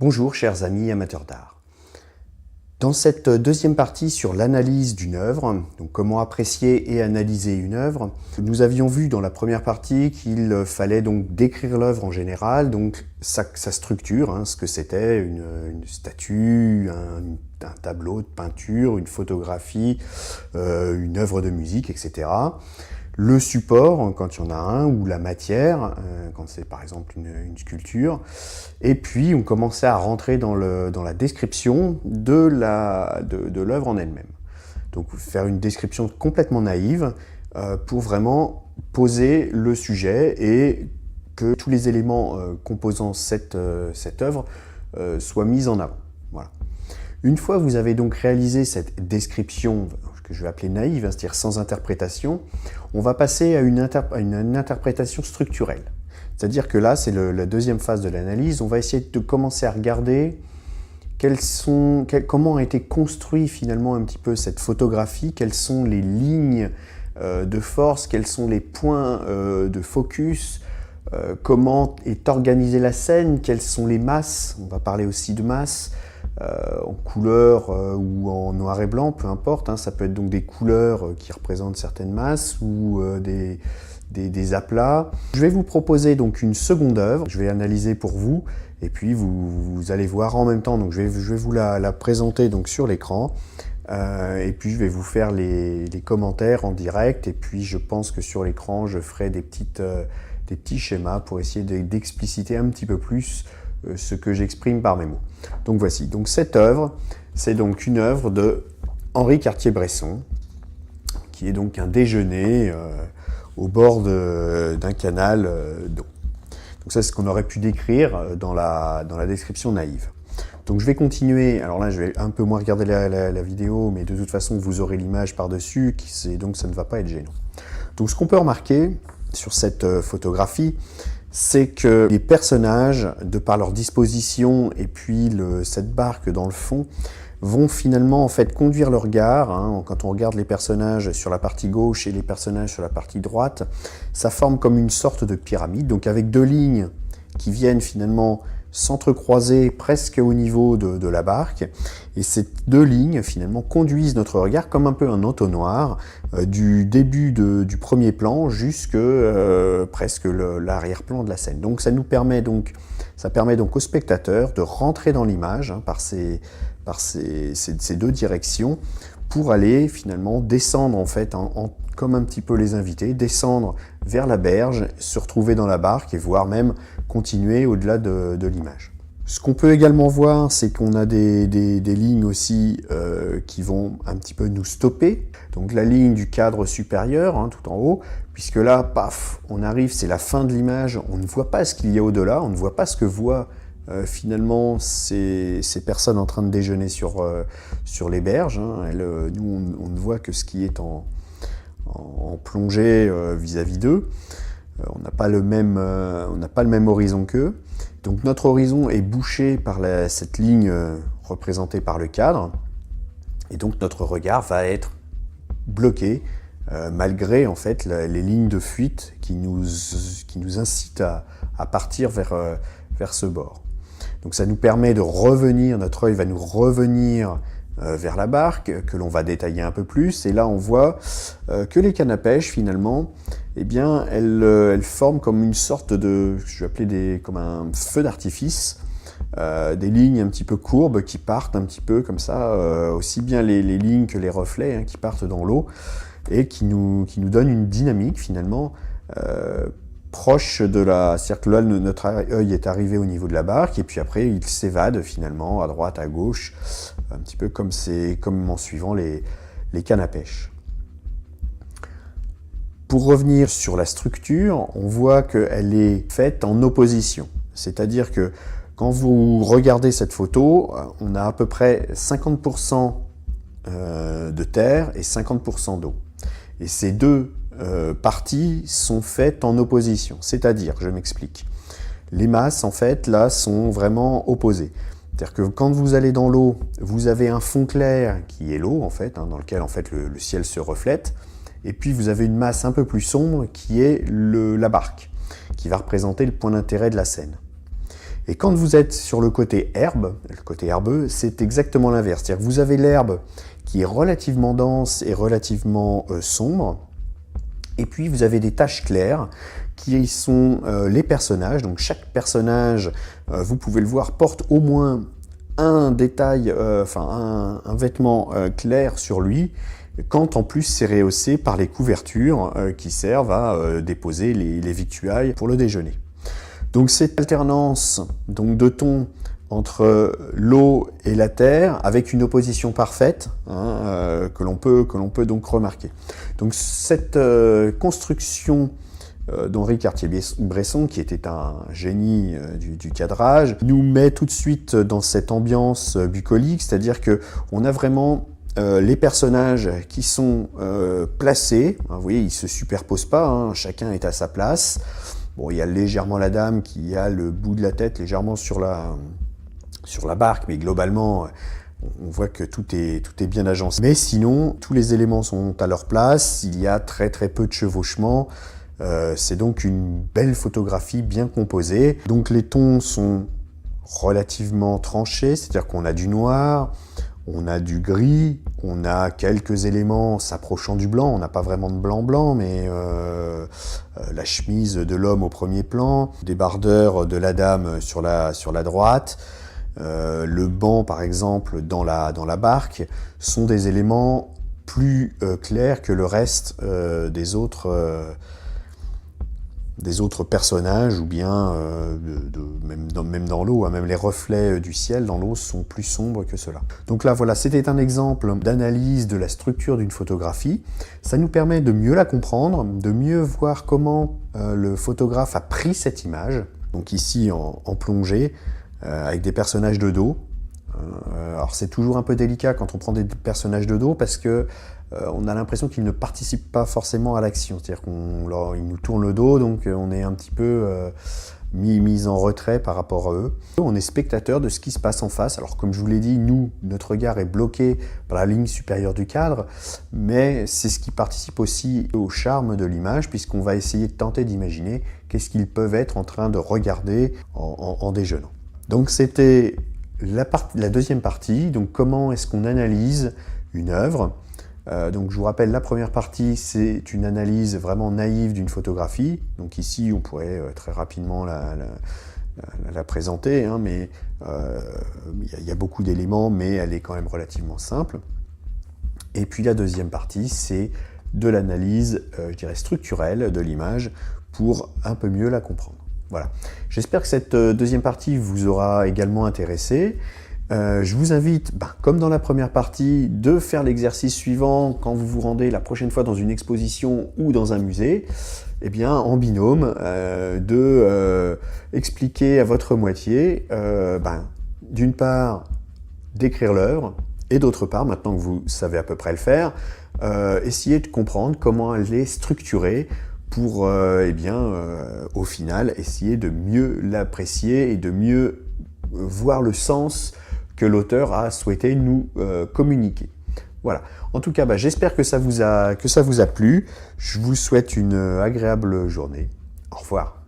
Bonjour chers amis amateurs d'art. Dans cette deuxième partie sur l'analyse d'une œuvre, donc comment apprécier et analyser une œuvre, nous avions vu dans la première partie qu'il fallait donc décrire l'œuvre en général, donc sa structure, ce que c'était une statue, un tableau de peinture, une photographie, une œuvre de musique, etc. Le support, quand il y en a un, ou la matière, quand c'est par exemple une sculpture. Et puis on commençait à rentrer dans la description de l'œuvre en elle-même. Donc faire une description complètement naïve pour vraiment poser le sujet et que tous les éléments composant cette œuvre soient mis en avant. Voilà. Une fois que vous avez donc réalisé cette description que je vais appeler naïve, c'est-à-dire sans interprétation, on va passer à une interprétation structurelle. C'est-à-dire que là, c'est la deuxième phase de l'analyse. On va essayer de commencer à regarder comment a été construit finalement un petit peu cette photographie, quelles sont les lignes de force, quels sont les points de focus, comment est organisée la scène, quelles sont les masses, on va parler aussi de masses, en couleur ou en noir et blanc, peu importe, ça peut être donc des couleurs qui représentent certaines masses ou des aplats. Je vais vous proposer donc une seconde œuvre, je vais analyser pour vous, et puis vous allez voir en même temps, donc je vais vous la présenter donc sur l'écran, et puis je vais vous faire les commentaires en direct, et puis je pense que sur l'écran je ferai des petits schémas pour essayer d'expliciter un petit peu plus ce que j'exprime par mes mots. Donc voici, donc cette œuvre, c'est donc une œuvre de Henri Cartier-Bresson, qui est donc un déjeuner au bord d'un canal d'eau. Donc ça, c'est ce qu'on aurait pu décrire dans la description naïve. Donc je vais continuer, alors là je vais un peu moins regarder la vidéo, mais de toute façon vous aurez l'image par-dessus, donc ça ne va pas être gênant. Donc ce qu'on peut remarquer sur cette photographie, c'est que les personnages, de par leur disposition et puis cette barque dans le fond, vont finalement en fait conduire le regard. Quand on regarde les personnages sur la partie gauche et les personnages sur la partie droite, ça forme comme une sorte de pyramide, donc avec deux lignes qui viennent finalement s'entrecroiser presque au niveau de la barque, et ces deux lignes finalement conduisent notre regard comme un peu un entonnoir du début du premier plan jusque presque l'arrière-plan de la scène. Donc ça permet donc au spectateur de rentrer dans l'image par ces deux directions pour aller finalement descendre en fait comme un petit peu les invités, descendre vers la berge, se retrouver dans la barque et voire même continuer au-delà de l'image. Ce qu'on peut également voir, c'est qu'on a des lignes aussi qui vont un petit peu nous stopper. Donc la ligne du cadre supérieur, tout en haut, puisque là, paf, on arrive, c'est la fin de l'image, on ne voit pas ce qu'il y a au-delà, on ne voit pas ce que voient finalement ces personnes en train de déjeuner sur les berges. Nous, on ne voit que ce qui est en plongée vis-à-vis d'eux. On n'a pas le même horizon qu'eux. Donc notre horizon est bouché par cette ligne représentée par le cadre, et donc notre regard va être bloqué malgré en fait les lignes de fuite qui nous incitent à partir vers ce bord. Donc ça nous permet de revenir, notre œil va nous revenir vers la barque, que l'on va détailler un peu plus, et là on voit que les cannes à pêche finalement, eh bien elles forment comme une sorte de, je vais appeler comme un feu d'artifice, des lignes un petit peu courbes qui partent un petit peu comme ça, aussi bien les lignes que les reflets qui partent dans l'eau, et qui nous donnent une dynamique finalement proche de la... C'est-à-dire que là, notre œil est arrivé au niveau de la barque, et puis après, il s'évade finalement à droite, à gauche, un petit peu comme en suivant les cannes à pêche. Pour revenir sur la structure, on voit qu'elle est faite en opposition. C'est-à-dire que quand vous regardez cette photo, on a à peu près 50% de terre et 50% d'eau. Et ces deux parties sont faites en opposition, c'est-à-dire, je m'explique, les masses en fait là sont vraiment opposées. C'est-à-dire que quand vous allez dans l'eau, vous avez un fond clair qui est l'eau en fait, dans lequel en fait le ciel se reflète, et puis vous avez une masse un peu plus sombre qui est la barque, qui va représenter le point d'intérêt de la scène. Et quand vous êtes sur le côté herbe, le côté herbeux, c'est exactement l'inverse. C'est-à-dire que vous avez l'herbe qui est relativement dense et relativement sombre, et puis vous avez des taches claires qui sont les personnages. Donc chaque personnage, vous pouvez le voir, porte au moins un détail, un vêtement clair sur lui, quand en plus c'est rehaussé par les couvertures qui servent à déposer les victuailles pour le déjeuner. Donc cette alternance donc, de tons entre l'eau et la terre, avec une opposition parfaite que l'on peut donc remarquer. Donc cette construction d'Henri Cartier-Bresson, qui était un génie du cadrage, nous met tout de suite dans cette ambiance bucolique, c'est-à-dire qu'on a vraiment les personnages qui sont placés, vous voyez, ils ne se superposent pas, chacun est à sa place. Bon, il y a légèrement la dame qui a le bout de la tête légèrement sur la barque, mais globalement, on voit que tout est bien agencé. Mais sinon, tous les éléments sont à leur place, il y a très peu de chevauchement. C'est donc une belle photographie bien composée. Donc les tons sont relativement tranchés, c'est-à-dire qu'on a du noir, on a du gris, on a quelques éléments s'approchant du blanc, on n'a pas vraiment de blanc, mais la chemise de l'homme au premier plan, des bardeurs de la dame sur la droite, le banc par exemple dans la barque, sont des éléments plus clairs que le reste des autres personnages, ou bien même dans l'eau, même les reflets du ciel dans l'eau sont plus sombres que cela. Donc là voilà, c'était un exemple d'analyse de la structure d'une photographie. Ça nous permet de mieux la comprendre, de mieux voir comment le photographe a pris cette image, donc ici en plongée, avec des personnages de dos. Alors c'est toujours un peu délicat quand on prend des personnages de dos, parce que on a l'impression qu'ils ne participent pas forcément à l'action, c'est-à-dire qu'ils nous tournent le dos, donc on est un petit peu mis en retrait par rapport à eux. On est spectateur de ce qui se passe en face. Alors comme je vous l'ai dit, notre regard est bloqué par la ligne supérieure du cadre, mais c'est ce qui participe aussi au charme de l'image, puisqu'on va essayer de tenter d'imaginer qu'est-ce qu'ils peuvent être en train de regarder en déjeunant. Donc c'était la deuxième partie, donc comment est-ce qu'on analyse une œuvre. Donc je vous rappelle, la première partie, c'est une analyse vraiment naïve d'une photographie. Donc ici, on pourrait très rapidement la présenter, mais il y a beaucoup d'éléments, mais elle est quand même relativement simple. Et puis la deuxième partie, c'est de l'analyse, je dirais, structurelle de l'image pour un peu mieux la comprendre. Voilà. J'espère que cette deuxième partie vous aura également intéressé. Je vous invite, comme dans la première partie, de faire l'exercice suivant quand vous vous rendez la prochaine fois dans une exposition ou dans un musée, en binôme, de expliquer à votre moitié, d'une part, décrire l'œuvre, et d'autre part, maintenant que vous savez à peu près le faire, essayer de comprendre comment elle est structurée pour, au final, essayer de mieux l'apprécier et de mieux voir le sens que l'auteur a souhaité nous communiquer. Voilà. En tout cas, j'espère que ça vous a plu. Je vous souhaite une agréable journée. Au revoir.